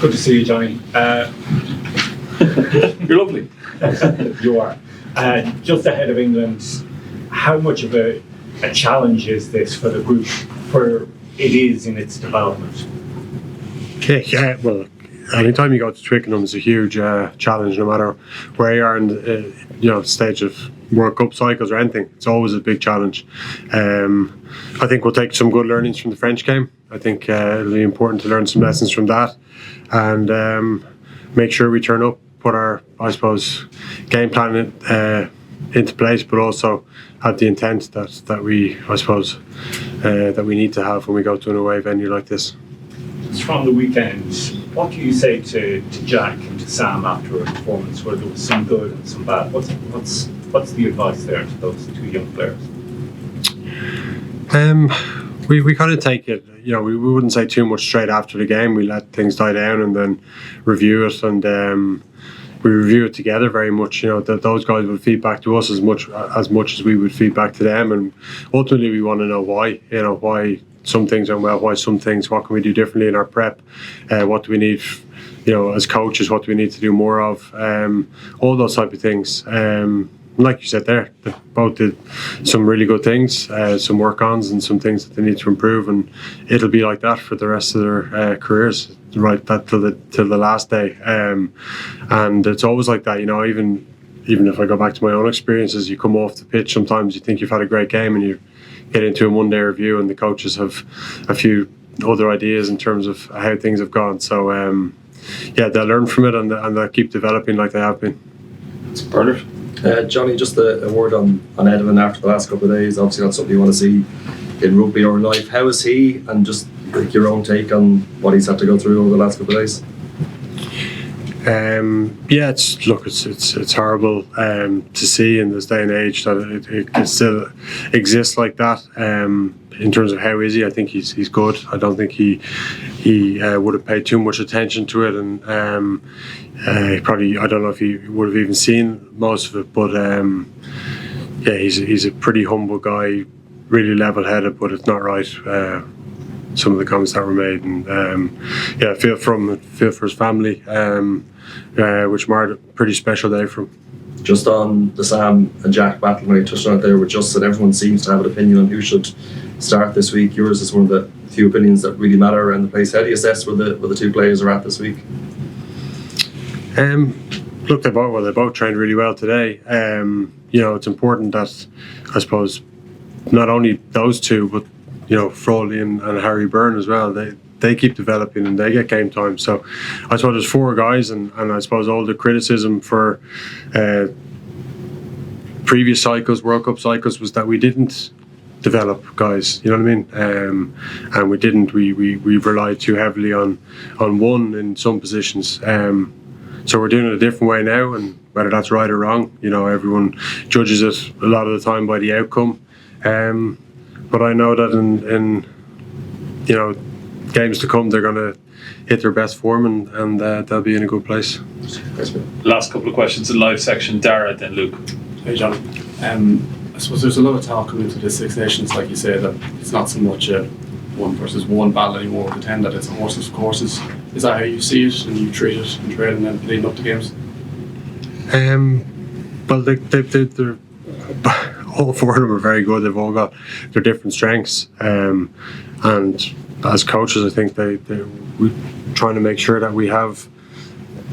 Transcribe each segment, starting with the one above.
Good to see you, Johnny. You're lovely. You are. Just ahead of England, how much of a challenge is this for the group where it is in its development? Yeah, well, anytime you go to Twickenham is a huge challenge, no matter where you are in the stage of World Cup cycles or anything. It's always a big challenge. I think we'll take some good learnings from the French game. I think it'll be important to learn some lessons from that and make sure we turn up, put our, I suppose, game plan into place, but also have the intent that we, I suppose, that we need to have when we go to an away venue like this. From the weekend, what do you say to Jack and to Sam after a performance where there was some good and some bad? What's the advice there to those two young players? We kind of take it, we wouldn't say too much straight after the game. We let things die down and then review it, and we review it together very much. That those guys would feed back to us as much as we would feed back to them, and ultimately we want to know why. Why some things are well, why some things, what can we do differently in our prep, what do we need, as coaches, what do we need to do more of, all those type of things. Like you said there, they both did some really good things, some work-ons and some things that they need to improve, and it'll be like that for the rest of their careers, right? That till the last day, and it's always like that. Even if I go back to my own experiences, you come off the pitch, sometimes you think you've had a great game, and you get into a Monday review, and the coaches have a few other ideas in terms of how things have gone. So they'll learn from it, and they'll keep developing like they have been. It's Bernard. Johnny, just a word on Edwin after the last couple of days. Obviously not something you want to see in rugby or in life. How is he, and just your own take on what he's had to go through over the last couple of days? It's horrible to see in this day and age that it can still exist like that. In terms of how is he, I think he's good. I don't think he would have paid too much attention to it, and probably, I don't know if he would have even seen most of it. But he's a pretty humble guy, really level-headed. But it's not right. Some of the comments that were made, and I feel for his family, which marked a pretty special day for him. Just on the Sam and Jack battle, when you touched on it there, with Justin, everyone seems to have an opinion on who should start this week. Yours is one of the few opinions that really matter around the place. How do you assess where the two players are at this week? Look, they both trained really well today. It's important that, I suppose, not only those two, but Froley and Harry Byrne as well, they keep developing and they get game time. So I suppose there's four guys, and I suppose all the criticism for previous cycles, World Cup cycles, was that we didn't develop guys, you know what I mean? And we didn't. We relied too heavily on one in some positions. So we're doing it a different way now, and whether that's right or wrong, everyone judges it a lot of the time by the outcome. But I know that in games to come, they're going to hit their best form, and they'll be in a good place. Last couple of questions in live section. Dara, then Luke. Hey John. I suppose there's a lot of talk coming into the Six Nations, like you say, that it's not so much a 1-versus-1 battle anymore with the 10, that it's a horses for courses. Is that how you see it and you treat it and train and then leading up to games? Well, they're all four of them are very good. They've all got their different strengths, and as coaches, I think we're trying to make sure that we have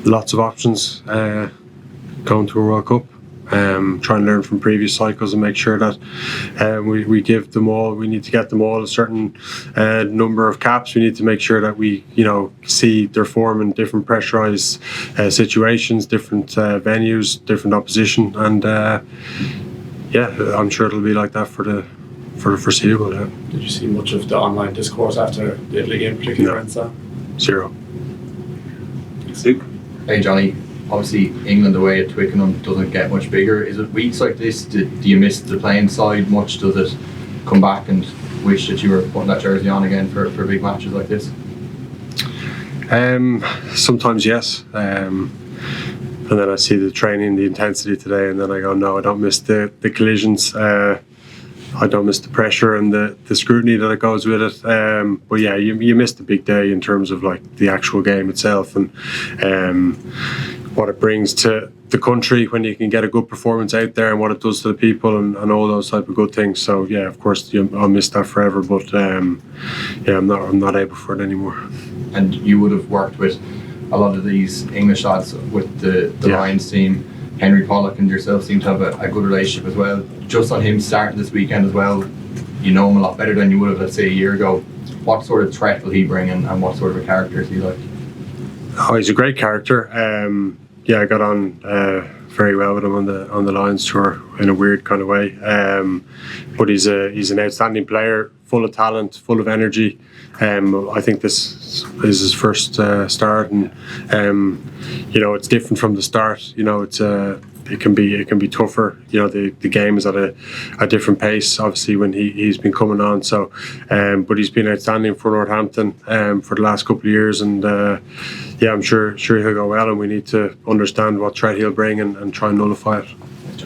lots of options going to a World Cup. Try and learn from previous cycles and make sure that we give them all. We need to get them all a certain number of caps. We need to make sure that we, see their form in different pressurized situations, different venues, different opposition, and I'm sure it'll be like that for the foreseeable. Yeah. Did you see much of the online discourse after the Italy game, particularly? No. Zero. Luke. Hey Johnny. Obviously, England away at Twickenham doesn't get much bigger. Is it weeks like this? Do you miss the playing side much? Does it come back and wish that you were putting that jersey on again for big matches like this? Sometimes yes. And then I see the training, the intensity today, and then I go, no, I don't miss the collisions. I don't miss the pressure and the scrutiny that it goes with it. But yeah, you miss the big day in terms of like the actual game itself and what it brings to the country when you can get a good performance out there and what it does to the people and all those type of good things. So yeah, of course I'll miss that forever. But yeah, I'm not able for it anymore. And you would have worked with a lot of these English lads with the Lions team. Henry Pollock and yourself seem to have a good relationship as well. Just on him starting this weekend as well, you know him a lot better than you would have, let's say, a year ago. What sort of threat will he bring and what sort of a character is he like? Oh, he's a great character. Yeah, I got on very well with him on the Lions tour in a weird kind of way. But he's an outstanding player, full of talent, full of energy. I think this is his first start, and you know, it's different from the start. You know, it can be tougher. You know, the game is at a different pace, obviously, when he's been coming on. So, but he's been outstanding for Northampton for the last couple of years, and yeah, I'm sure he'll go well. And we need to understand what threat he'll bring and try and nullify it.